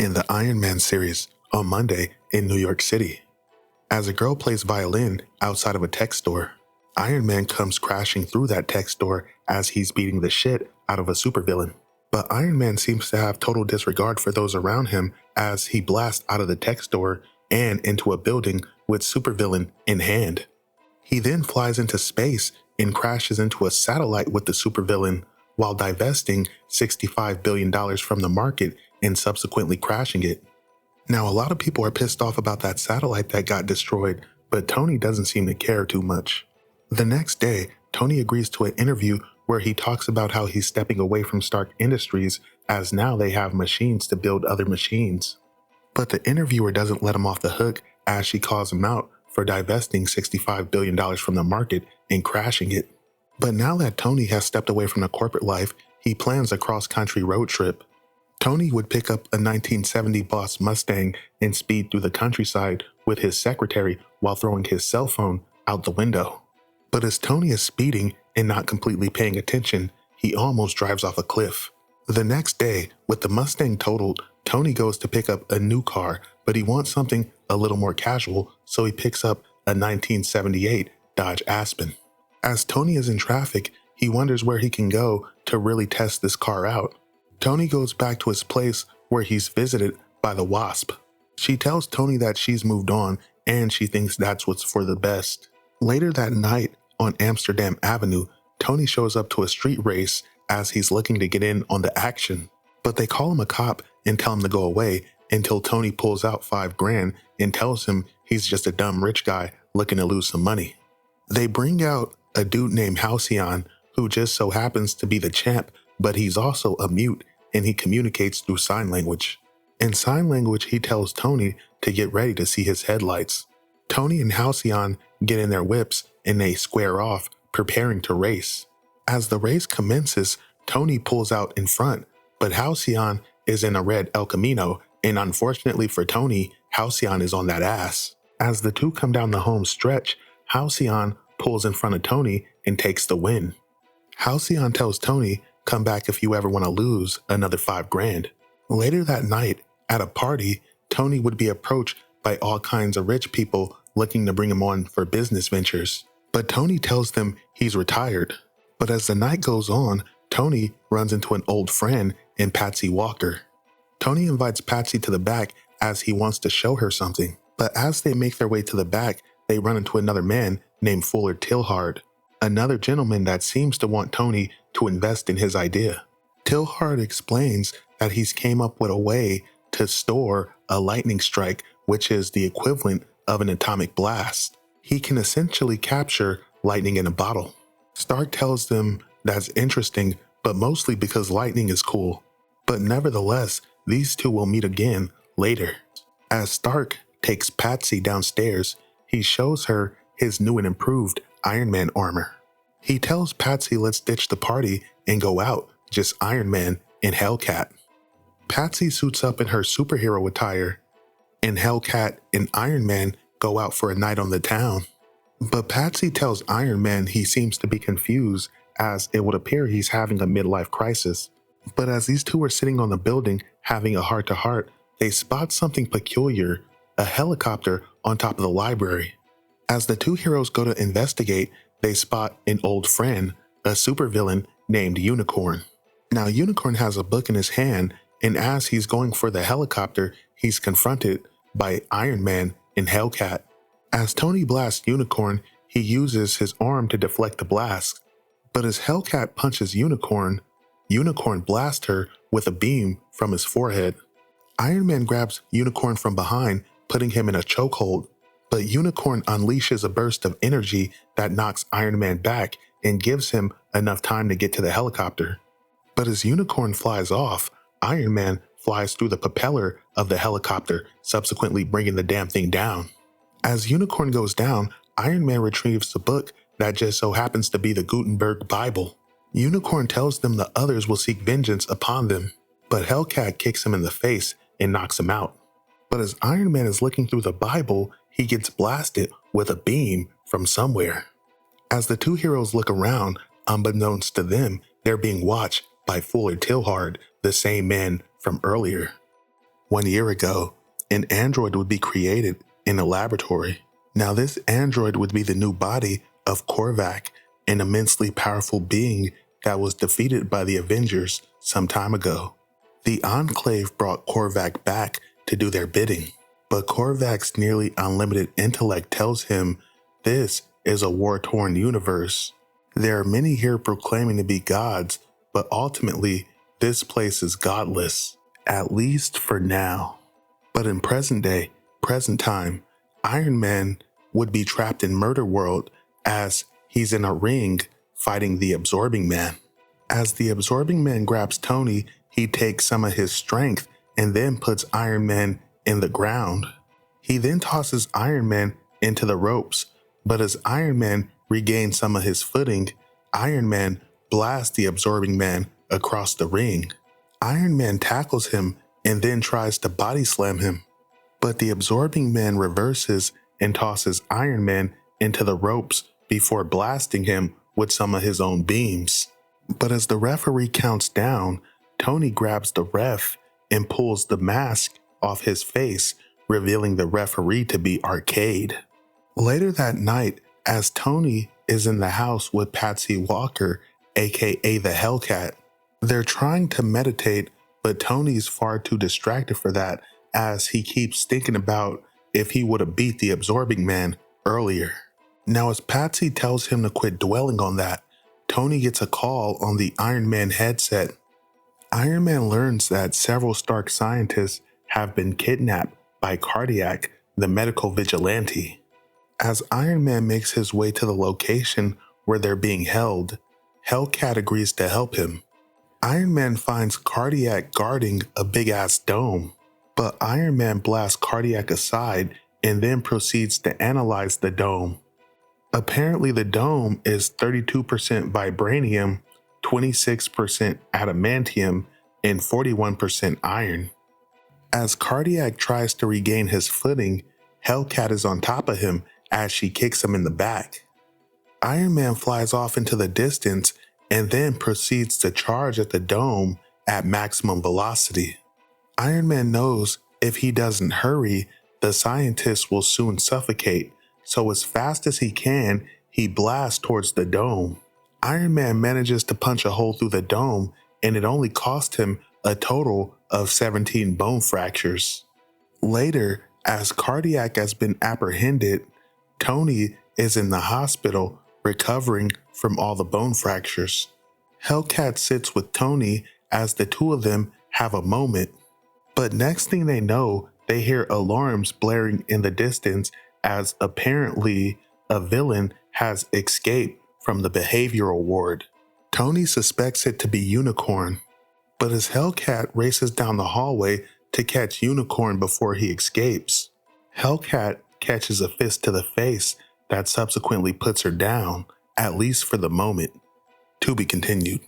in the Iron Man series on Monday in New York City. As a girl plays violin outside of a tech store, Iron Man comes crashing through that tech store as he's beating the shit out of a supervillain. But Iron Man seems to have total disregard for those around him as he blasts out of the tech store and into a building with supervillain in hand. He then flies into space and crashes into a satellite with the supervillain while divesting $65 billion from the market and subsequently crashing it. Now, a lot of people are pissed off about that satellite that got destroyed, but Tony doesn't seem to care too much. The next day, Tony agrees to an interview where he talks about how he's stepping away from Stark Industries as now they have machines to build other machines. But the interviewer doesn't let him off the hook as she calls him out for divesting $65 billion from the market and crashing it. But now that Tony has stepped away from the corporate life, he plans a cross-country road trip. Tony would pick up a 1970 Boss Mustang and speed through the countryside with his secretary while throwing his cell phone out the window. But as Tony is speeding and not completely paying attention, he almost drives off a cliff. The next day, with the Mustang totaled, Tony goes to pick up a new car, but he wants something a little more casual, so he picks up a 1978 Dodge Aspen. As Tony is in traffic, he wonders where he can go to really test this car out. Tony goes back to his place where he's visited by the Wasp. She tells Tony that she's moved on and she thinks that's what's for the best. Later that night on Amsterdam Avenue, Tony shows up to a street race as he's looking to get in on the action. But they call him a cop and tell him to go away until Tony pulls out $5,000 and tells him he's just a dumb rich guy looking to lose some money. They bring out a dude named Halcyon who just so happens to be the champ, but he's also a mute and he communicates through sign language. In sign language, he tells Tony to get ready to see his headlights. Tony and Halcyon get in their whips and they square off, preparing to race. As the race commences, Tony pulls out in front, but Halcyon is in a red El Camino, and unfortunately for Tony, Halcyon is on that ass. As the two come down the home stretch, Halcyon pulls in front of Tony and takes the win. Halcyon tells Tony, "Come back if you ever want to lose another $5,000. Later that night, at a party, Tony would be approached by all kinds of rich people looking to bring him on for business ventures. But Tony tells them he's retired. But as the night goes on, Tony runs into an old friend in Patsy Walker. Tony invites Patsy to the back as he wants to show her something. But as they make their way to the back, they run into another man named Fuller Tilhard, another gentleman that seems to want Tony to invest in his idea. Tilhard explains that he's came up with a way to store a lightning strike, which is the equivalent of an atomic blast. He can essentially capture lightning in a bottle. Stark tells them that's interesting, but mostly because lightning is cool. But nevertheless, these two will meet again later. As Stark takes Patsy downstairs, he shows her his new and improved Iron Man armor. He tells Patsy let's ditch the party and go out, just Iron Man and Hellcat. Patsy suits up in her superhero attire, and Hellcat and Iron Man go out for a night on the town. But Patsy tells Iron Man he seems to be confused as it would appear he's having a midlife crisis. But as these two are sitting on the building having a heart-to-heart, they spot something peculiar, a helicopter on top of the library. As the two heroes go to investigate, they spot an old friend, a supervillain named Unicorn. Now Unicorn has a book in his hand, and as he's going for the helicopter, he's confronted by Iron Man and Hellcat. As Tony blasts Unicorn, he uses his arm to deflect the blast. But as Hellcat punches Unicorn, Unicorn blasts her with a beam from his forehead. Iron Man grabs Unicorn from behind, putting him in a chokehold. But Unicorn unleashes a burst of energy that knocks Iron Man back and gives him enough time to get to the helicopter. But as Unicorn flies off, Iron Man flies through the propeller of the helicopter, subsequently bringing the damn thing down. As Unicorn goes down, Iron Man retrieves the book that just so happens to be the Gutenberg Bible. Unicorn tells them the others will seek vengeance upon them, but Hellcat kicks him in the face and knocks him out. But as Iron Man is looking through the Bible, he gets blasted with a beam from somewhere. As the two heroes look around, unbeknownst to them, they're being watched by Fuller Tilhard, the same man from earlier. 1 year ago, an android would be created in a laboratory. Now, this android would be the new body of Korvac, an immensely powerful being that was defeated by the Avengers some time ago. The Enclave brought Korvac back to do their bidding, but Korvac's nearly unlimited intellect tells him this is a war-torn universe. There are many here proclaiming to be gods, but ultimately, this place is godless, at least for now. But in present day, present time, Iron Man would be trapped in Murder World as he's in a ring fighting the Absorbing Man. As the Absorbing Man grabs Tony, he takes some of his strength and then puts Iron Man in the ground. He then tosses Iron Man into the ropes, but as Iron Man regains some of his footing, Iron Man blasts the Absorbing Man across the ring. Iron Man tackles him and then tries to body slam him, but the Absorbing Man reverses and tosses Iron Man into the ropes before blasting him with some of his own beams. But as the referee counts down, Tony grabs the ref and pulls the mask off his face, revealing the referee to be Arcade. Later that night, as Tony is in the house with Patsy Walker, aka the Hellcat, they're trying to meditate, but Tony's far too distracted for that as he keeps thinking about if he would have beat the Absorbing Man earlier. Now, as Patsy tells him to quit dwelling on that, Tony gets a call on the Iron Man headset. Iron Man learns that several Stark scientists have been kidnapped by Cardiac, the medical vigilante. As Iron Man makes his way to the location where they're being held, Hellcat agrees to help him. Iron Man finds Cardiac guarding a big-ass dome, but Iron Man blasts Cardiac aside and then proceeds to analyze the dome. Apparently, the dome is 32% vibranium, 26% adamantium, and 41% iron. As Cardiac tries to regain his footing, Hellcat is on top of him as she kicks him in the back. Iron Man flies off into the distance and then proceeds to charge at the dome at maximum velocity. Iron Man knows if he doesn't hurry, the scientists will soon suffocate, so as fast as he can, he blasts towards the dome. Iron Man manages to punch a hole through the dome, and it only cost him a total of 17 bone fractures. Later, as Cardiac has been apprehended, Tony is in the hospital recovering from all the bone fractures. Hellcat sits with Tony as the two of them have a moment. But next thing they know, they hear alarms blaring in the distance as apparently a villain has escaped from the behavioral ward. Tony suspects it to be Unicorn, but as Hellcat races down the hallway to catch Unicorn before he escapes, Hellcat catches a fist to the face that subsequently puts her down, at least for the moment. To be continued.